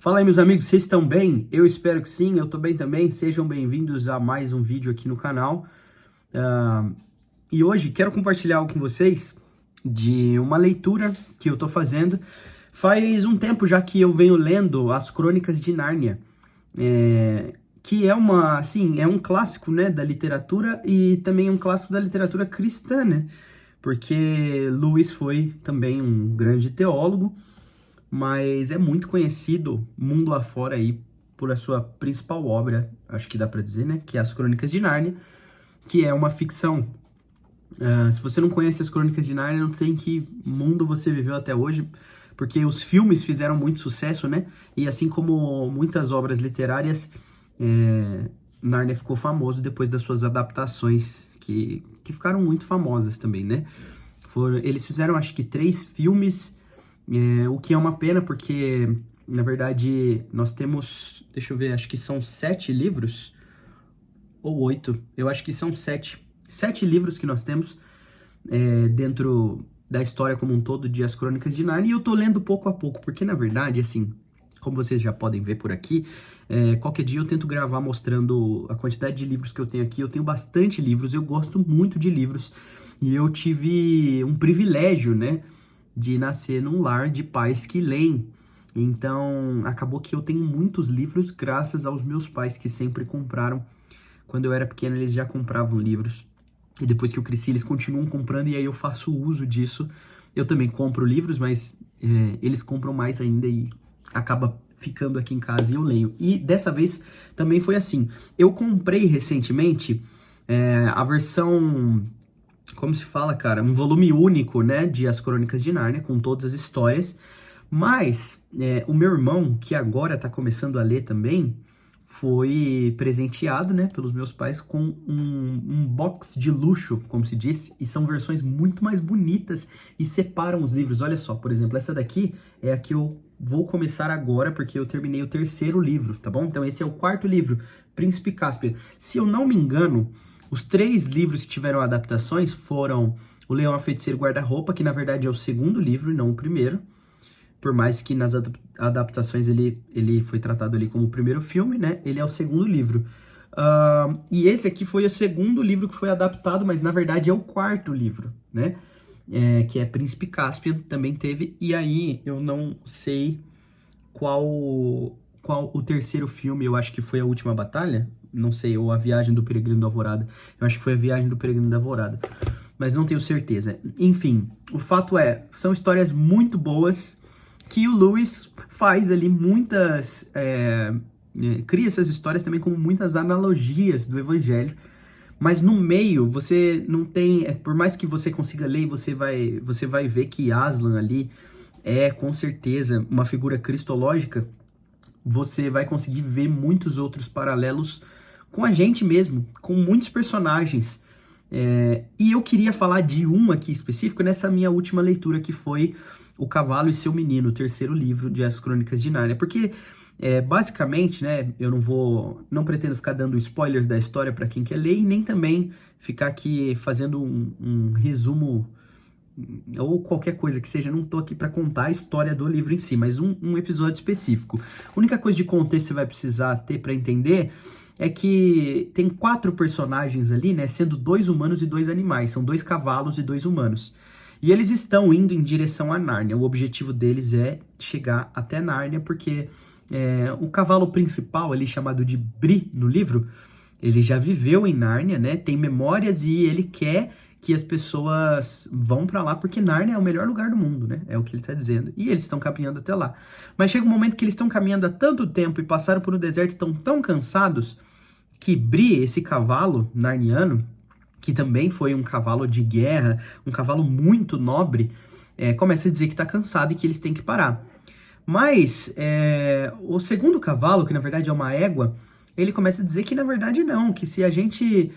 Fala aí, meus amigos, vocês estão bem? Eu espero que sim, eu tô bem também. Sejam bem-vindos a mais um vídeo aqui no canal. E hoje quero compartilhar algo com vocês de uma leitura que eu tô fazendo. Faz um tempo já que eu venho lendo As Crônicas de Nárnia, que é é um clássico, né, da literatura e também um clássico da literatura cristã, né? Porque Lewis foi também um grande teólogo, mas é muito conhecido mundo afora aí por a sua principal obra, acho que dá pra dizer, né, que é As Crônicas de Nárnia, que é uma ficção. Se você não conhece As Crônicas de Nárnia, não sei em que mundo você viveu até hoje, porque os filmes fizeram muito sucesso, né, e assim como muitas obras literárias, Nárnia ficou famoso depois das suas adaptações, que ficaram muito famosas também, né. Eles fizeram, acho que, 3 filmes, o que é uma pena, porque, na verdade, nós temos, deixa eu ver, acho que são 7 livros, ou 8, eu acho que são 7. 7 livros que nós temos dentro da história como um todo de As Crônicas de Nárnia, e eu tô lendo pouco a pouco, porque, na verdade, assim, como vocês já podem ver por aqui, qualquer dia eu tento gravar mostrando a quantidade de livros que eu tenho aqui. Eu tenho bastante livros, eu gosto muito de livros, e eu tive um privilégio, né, de nascer num lar de pais que leem. Então, acabou que eu tenho muitos livros graças aos meus pais, que sempre compraram. Quando eu era pequeno, eles já compravam livros. E depois que eu cresci, eles continuam comprando, e aí eu faço uso disso. Eu também compro livros, mas eles compram mais ainda e acaba ficando aqui em casa e eu leio. E dessa vez também foi assim. Eu comprei recentemente a versão, como se fala, cara, um volume único, né, de As Crônicas de Nárnia, com todas as histórias, mas o meu irmão, que agora tá começando a ler também, foi presenteado, né, pelos meus pais com um box de luxo, como se diz, e são versões muito mais bonitas e separam os livros. Olha só, por exemplo, essa daqui é a que eu vou começar agora, porque eu terminei o 3º livro, tá bom? Então esse é o 4º livro, Príncipe Cáspio. Se eu não me engano, os 3 livros que tiveram adaptações foram O Leão, a Feiticeira e Guarda-Roupa, que na verdade é o 2º livro e não o 1º, por mais que nas adaptações ele foi tratado ali como o 1º filme, né? Ele é o 2º livro. E esse aqui foi o 2º livro que foi adaptado, mas na verdade é o 4º livro, né? Que é Príncipe Caspian, também teve. E aí eu não sei qual o 3º filme, eu acho que foi A Última Batalha, não sei, ou A Viagem do Peregrino da Alvorada. Eu acho que foi A Viagem do Peregrino da Alvorada, mas não tenho certeza. Enfim, o fato são histórias muito boas, que o Lewis faz ali cria essas histórias também com muitas analogias do Evangelho, mas no meio você não tem, por mais que você consiga ler, você vai ver que Aslan ali é com certeza uma figura cristológica. Você vai conseguir ver muitos outros paralelos com a gente mesmo, com muitos personagens. E eu queria falar de um aqui específico nessa minha última leitura, que foi O Cavalo e Seu Menino, o 3º livro de As Crônicas de Nárnia. Porque, basicamente, né, eu não pretendo ficar dando spoilers da história para quem quer ler, e nem também ficar aqui fazendo um resumo ou qualquer coisa que seja. Não tô aqui para contar a história do livro em si, mas um episódio específico. A única coisa de contexto que você vai precisar ter para entender é que tem 4 personagens ali, né, sendo 2 humanos e 2 animais. São 2 cavalos e 2 humanos. E eles estão indo em direção a Nárnia. O objetivo deles é chegar até Nárnia, porque o cavalo principal ali, chamado de Bri no livro, ele já viveu em Nárnia, né, tem memórias, e ele quer que as pessoas vão pra lá, porque Nárnia é o melhor lugar do mundo, né? É o que ele tá dizendo. E eles estão caminhando até lá. Mas chega um momento que eles estão caminhando há tanto tempo e passaram por um deserto e estão tão cansados que Bri, esse cavalo narniano, que também foi um cavalo de guerra, um cavalo muito nobre, começa a dizer que tá cansado e que eles têm que parar. Mas o segundo cavalo, que na verdade é uma égua, ele começa a dizer que na verdade não, que se a gente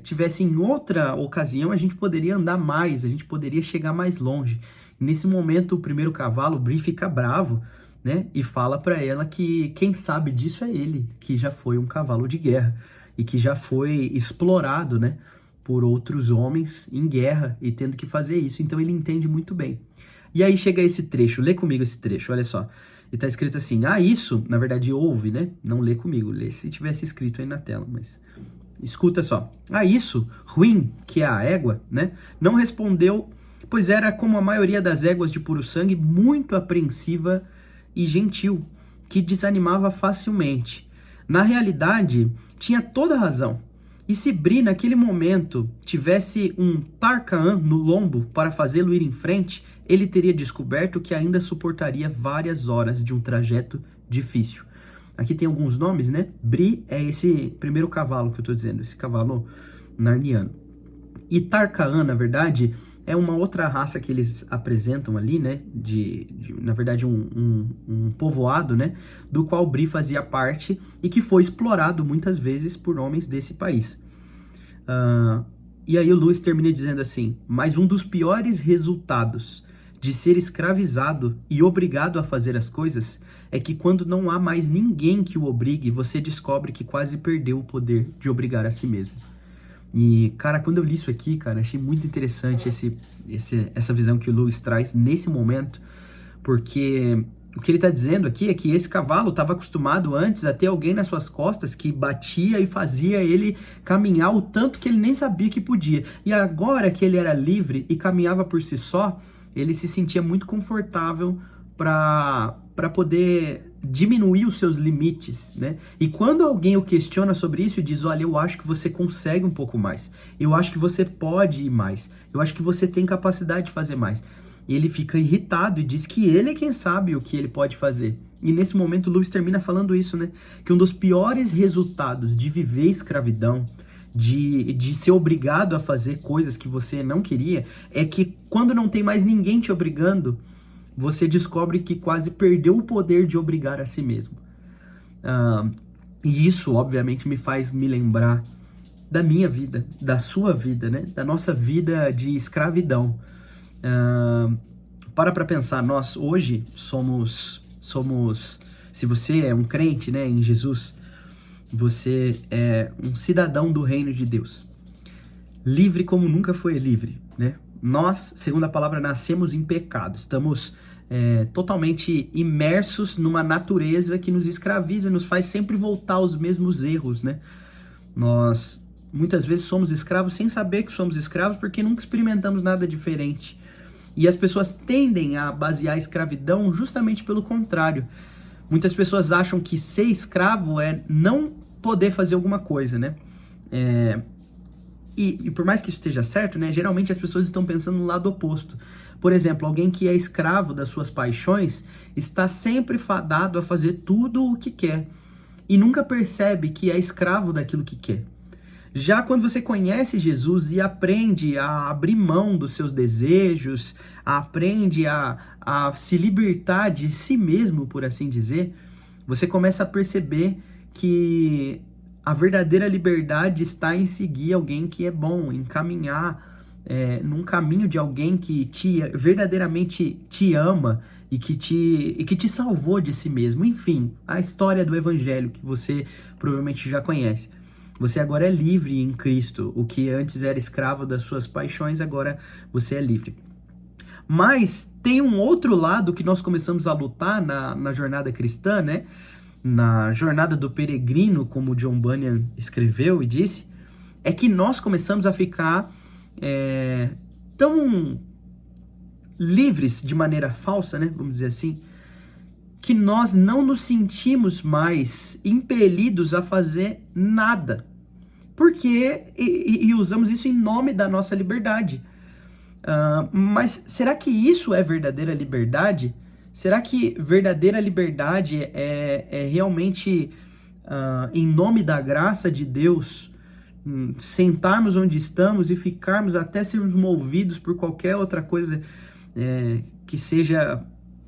tivesse em outra ocasião, a gente poderia andar mais, a gente poderia chegar mais longe. E nesse momento, o primeiro cavalo, o Bri, fica bravo, né, e fala para ela que quem sabe disso é ele, que já foi um cavalo de guerra e que já foi explorado, né, por outros homens em guerra e tendo que fazer isso. Então ele entende muito bem. E aí chega esse trecho, lê comigo esse trecho, olha só. E tá escrito assim, isso, na verdade, ouve, né? Não lê comigo, lê se tivesse escrito aí na tela, mas escuta só. Isso, ruim, que é a égua, né? Não respondeu, pois era como a maioria das éguas de puro sangue, muito apreensiva e gentil, que desanimava facilmente. Na realidade, tinha toda a razão. E se Bri, naquele momento, tivesse um Tarkaan no lombo para fazê-lo ir em frente, ele teria descoberto que ainda suportaria várias horas de um trajeto difícil. Aqui tem alguns nomes, né? Bri é esse primeiro cavalo que eu estou dizendo, esse cavalo narniano. E Tarkaan, na verdade, é uma outra raça que eles apresentam ali, né? Na verdade, um povoado, né? Do qual Bri fazia parte e que foi explorado muitas vezes por homens desse país. E aí o Lewis termina dizendo assim, mas um dos piores resultados de ser escravizado e obrigado a fazer as coisas é que quando não há mais ninguém que o obrigue, você descobre que quase perdeu o poder de obrigar a si mesmo. E, cara, quando eu li isso aqui, cara, achei muito interessante essa visão que o Lewis traz nesse momento, porque o que ele está dizendo aqui é que esse cavalo estava acostumado antes a ter alguém nas suas costas que batia e fazia ele caminhar o tanto que ele nem sabia que podia. E agora que ele era livre e caminhava por si só, ele se sentia muito confortável para poder diminuir os seus limites, né? E quando alguém o questiona sobre isso e diz, olha, eu acho que você consegue um pouco mais, eu acho que você pode ir mais, eu acho que você tem capacidade de fazer mais, e ele fica irritado e diz que ele é quem sabe o que ele pode fazer. E nesse momento o Lewis termina falando isso, né? Que um dos piores resultados de viver escravidão, de ser obrigado a fazer coisas que você não queria, é que quando não tem mais ninguém te obrigando, você descobre que quase perdeu o poder de obrigar a si mesmo. E isso, obviamente, me faz me lembrar da minha vida, da sua vida, né? Da nossa vida de escravidão. Para pensar, nós hoje somos, se você é um crente, né, em Jesus, você é um cidadão do reino de Deus, livre como nunca foi livre, né? Nós, segundo a palavra, nascemos em pecado, estamos totalmente imersos numa natureza que nos escraviza, nos faz sempre voltar aos mesmos erros, né? Nós, muitas vezes, somos escravos sem saber que somos escravos, porque nunca experimentamos nada diferente. E as pessoas tendem a basear a escravidão justamente pelo contrário. Muitas pessoas acham que ser escravo é não poder fazer alguma coisa, né? E por mais que isso esteja certo, né? Geralmente as pessoas estão pensando no lado oposto. Por exemplo, alguém que é escravo das suas paixões está sempre fadado a fazer tudo o que quer e nunca percebe que é escravo daquilo que quer. Já quando você conhece Jesus e aprende a abrir mão dos seus desejos, aprende a se libertar de si mesmo, por assim dizer, você começa a perceber que a verdadeira liberdade está em seguir alguém que é bom, em caminhar num caminho de alguém que verdadeiramente te ama e que te salvou de si mesmo. Enfim, a história do evangelho que você provavelmente já conhece. Você agora é livre em Cristo. O que antes era escravo das suas paixões, agora você é livre. Mas tem um outro lado que nós começamos a lutar na jornada cristã, né? Na jornada do peregrino, como o John Bunyan escreveu e disse, é que nós começamos a ficar tão livres de maneira falsa, né? Vamos dizer assim, que nós não nos sentimos mais impelidos a fazer nada. Porque, e usamos isso em nome da nossa liberdade. Mas será que isso é verdadeira liberdade? Será que verdadeira liberdade é realmente em nome da graça de Deus, sentarmos onde estamos e ficarmos até sermos movidos por qualquer outra coisa que seja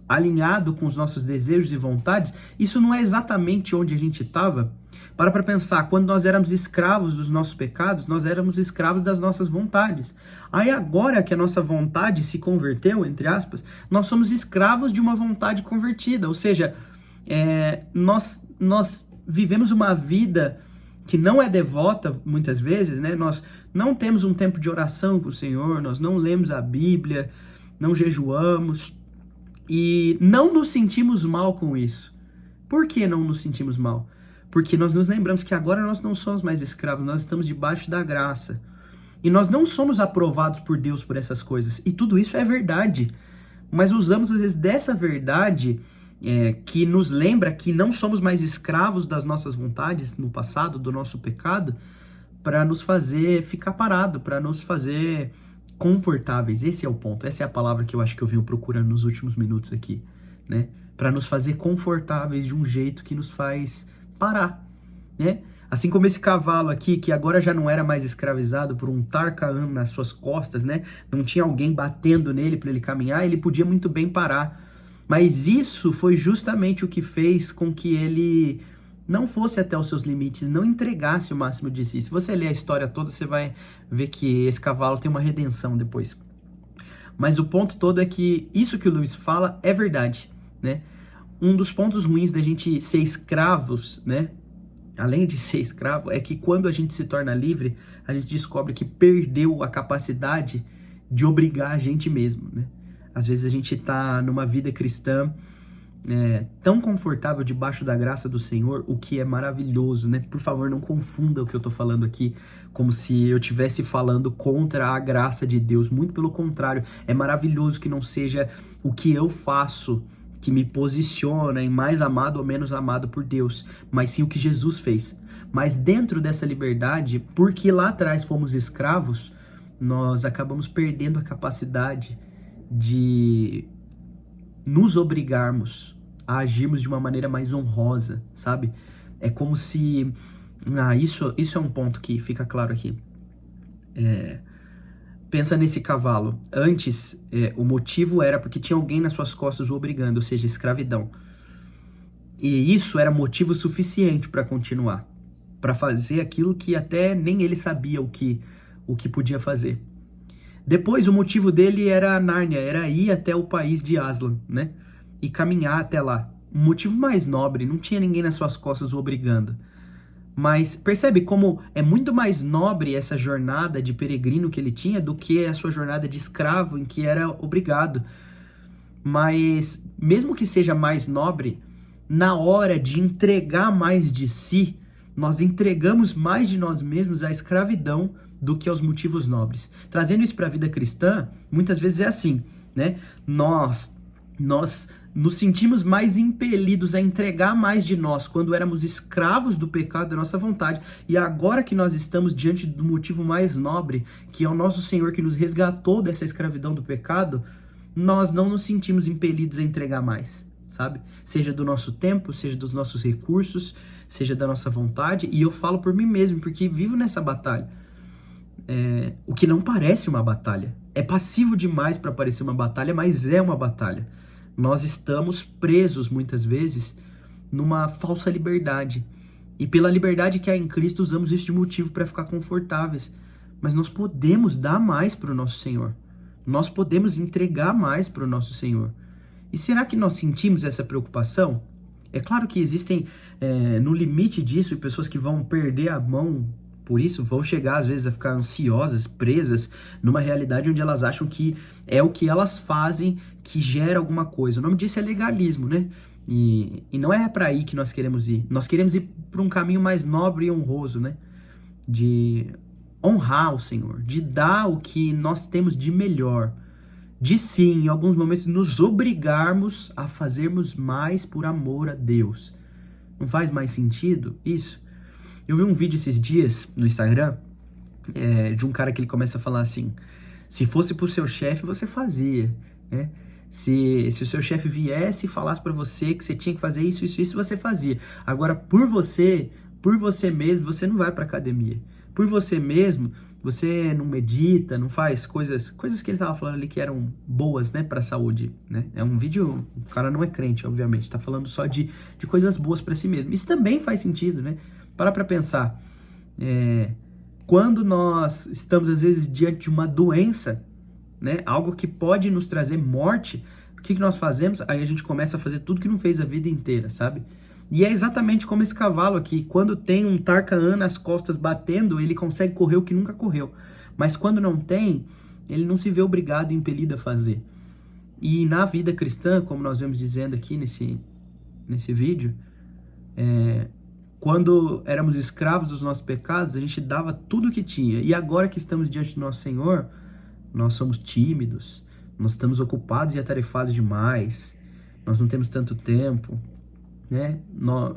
alinhado com os nossos desejos e vontades? Isso não é exatamente onde a gente estava? Para pensar, quando nós éramos escravos dos nossos pecados, nós éramos escravos das nossas vontades. Aí agora que a nossa vontade se converteu, entre aspas, nós somos escravos de uma vontade convertida. Ou seja, nós vivemos uma vida que não é devota, muitas vezes, né? Nós não temos um tempo de oração com o Senhor, nós não lemos a Bíblia, não jejuamos. E não nos sentimos mal com isso. Por que não nos sentimos mal? Porque nós nos lembramos que agora nós não somos mais escravos, nós estamos debaixo da graça. E nós não somos aprovados por Deus por essas coisas. E tudo isso é verdade. Mas usamos, às vezes, dessa verdade que nos lembra que não somos mais escravos das nossas vontades no passado, do nosso pecado, para nos fazer ficar parado, para nos fazer confortáveis. Esse é o ponto. Essa é a palavra que eu acho que eu venho procurando nos últimos minutos aqui, né? Para nos fazer confortáveis de um jeito que nos faz parar, né? Assim como esse cavalo aqui, que agora já não era mais escravizado por um Tarkaan nas suas costas, né? Não tinha alguém batendo nele para ele caminhar, ele podia muito bem parar. Mas isso foi justamente o que fez com que ele não fosse até os seus limites, não entregasse o máximo de si. Se você ler a história toda, você vai ver que esse cavalo tem uma redenção depois. Mas o ponto todo é que isso que o Lewis fala é verdade, né? Um dos pontos ruins da gente ser escravos, né? Além de ser escravo, é que quando a gente se torna livre, a gente descobre que perdeu a capacidade de obrigar a gente mesmo, né? Às vezes a gente tá numa vida cristã tão confortável debaixo da graça do Senhor, o que é maravilhoso, né? Por favor, não confunda o que eu tô falando aqui como se eu estivesse falando contra a graça de Deus. Muito pelo contrário, é maravilhoso que não seja o que eu faço que me posiciona em mais amado ou menos amado por Deus, mas sim o que Jesus fez. Mas dentro dessa liberdade, porque lá atrás fomos escravos, nós acabamos perdendo a capacidade de nos obrigarmos a agirmos de uma maneira mais honrosa, sabe? É como se... isso é um ponto que fica claro aqui. Pensa nesse cavalo. Antes, o motivo era porque tinha alguém nas suas costas o obrigando, ou seja, escravidão. E isso era motivo suficiente para continuar, para fazer aquilo que até nem ele sabia o que podia fazer. Depois, o motivo dele era Nárnia, era ir até o país de Aslan, né? E caminhar até lá. Um motivo mais nobre, não tinha ninguém nas suas costas o obrigando. Mas percebe como é muito mais nobre essa jornada de peregrino que ele tinha do que a sua jornada de escravo em que era obrigado. Mas mesmo que seja mais nobre, na hora de entregar mais de si, nós entregamos mais de nós mesmos à escravidão do que aos motivos nobres. Trazendo isso para a vida cristã, muitas vezes é assim, né? Nós nos sentimos mais impelidos a entregar mais de nós quando éramos escravos do pecado da nossa vontade, e agora que nós estamos diante do motivo mais nobre, que é o nosso Senhor que nos resgatou dessa escravidão do pecado, nós não nos sentimos impelidos a entregar mais, sabe? Seja do nosso tempo, seja dos nossos recursos, seja da nossa vontade, e eu falo por mim mesmo, porque vivo nessa batalha. O que não parece uma batalha. É passivo demais para parecer uma batalha, mas é uma batalha. Nós estamos presos, muitas vezes, numa falsa liberdade. E pela liberdade que há em Cristo, usamos isso de motivo para ficar confortáveis. Mas nós podemos dar mais para o nosso Senhor. Nós podemos entregar mais para o nosso Senhor. E será que nós sentimos essa preocupação? É claro que existem, no limite disso, pessoas que vão perder a mão por isso, vão chegar às vezes a ficar ansiosas, presas numa realidade onde elas acham que é o que elas fazem que gera alguma coisa. O nome disso é legalismo, né? E não é para aí que nós queremos ir. Nós queremos ir para um caminho mais nobre e honroso, né? De honrar o Senhor, de dar o que nós temos de melhor, de sim, em alguns momentos, nos obrigarmos a fazermos mais por amor a Deus. Não faz mais sentido isso? Eu vi um vídeo esses dias no Instagram de um cara que ele começa a falar assim: se fosse pro seu chefe, você fazia, né? Se o seu chefe viesse e falasse pra você que você tinha que fazer isso, você fazia. Agora, por você mesmo, você não vai pra academia. Por você mesmo, você não medita, não faz coisas que ele tava falando ali que eram boas, né, pra saúde, né? É um vídeo, o cara não é crente, obviamente, tá falando só de coisas boas pra si mesmo. Isso também faz sentido, né? Para pensar, quando nós estamos às vezes diante de uma doença, né, algo que pode nos trazer morte, o que nós fazemos? Aí a gente começa a fazer tudo que não fez a vida inteira, sabe? E é exatamente como esse cavalo aqui, quando tem um Tarkaan nas costas batendo, ele consegue correr o que nunca correu. Mas quando não tem, ele não se vê obrigado, impelido a fazer. E na vida cristã, como nós vemos dizendo aqui nesse vídeo, quando éramos escravos dos nossos pecados, a gente dava tudo o que tinha. E agora que estamos diante do nosso Senhor, nós somos tímidos, nós estamos ocupados e atarefados demais, nós não temos tanto tempo, né?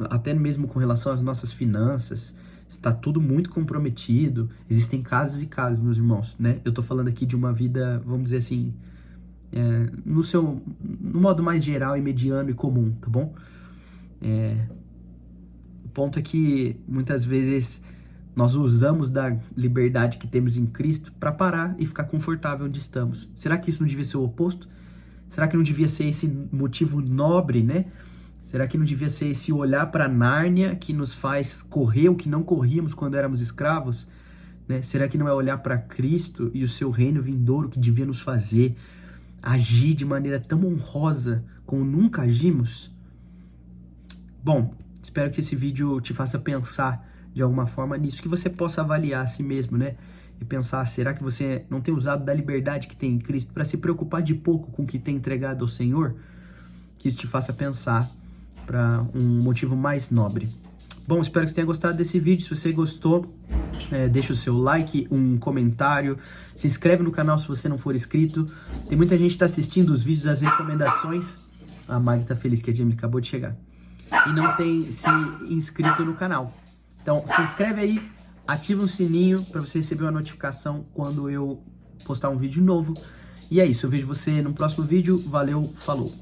Até mesmo com relação às nossas finanças, está tudo muito comprometido. Existem casos e casos, meus irmãos, né? Eu tô falando aqui de uma vida, vamos dizer assim, no modo mais geral e mediano e comum, tá bom? O ponto é que muitas vezes nós usamos da liberdade que temos em Cristo para parar e ficar confortável onde estamos. Será que isso não devia ser o oposto? Será que não devia ser esse motivo nobre, né? Será que não devia ser esse olhar para Nárnia que nos faz correr o que não corríamos quando éramos escravos? Né? Será que não é olhar para Cristo e o seu reino vindouro que devia nos fazer agir de maneira tão honrosa como nunca agimos? Bom, espero que esse vídeo te faça pensar de alguma forma nisso, que você possa avaliar a si mesmo, né? E pensar, será que você não tem usado da liberdade que tem em Cristo para se preocupar de pouco com o que tem entregado ao Senhor? Que isso te faça pensar para um motivo mais nobre. Bom, espero que você tenha gostado desse vídeo. Se você gostou, deixa o seu like, um comentário, se inscreve no canal se você não for inscrito. Tem muita gente que está assistindo os vídeos das recomendações. A Mari tá feliz que a Jamie acabou de chegar. E não tem se inscrito no canal. Então, se inscreve aí, ativa o sininho para você receber uma notificação quando eu postar um vídeo novo. E é isso, eu vejo você no próximo vídeo. Valeu, falou!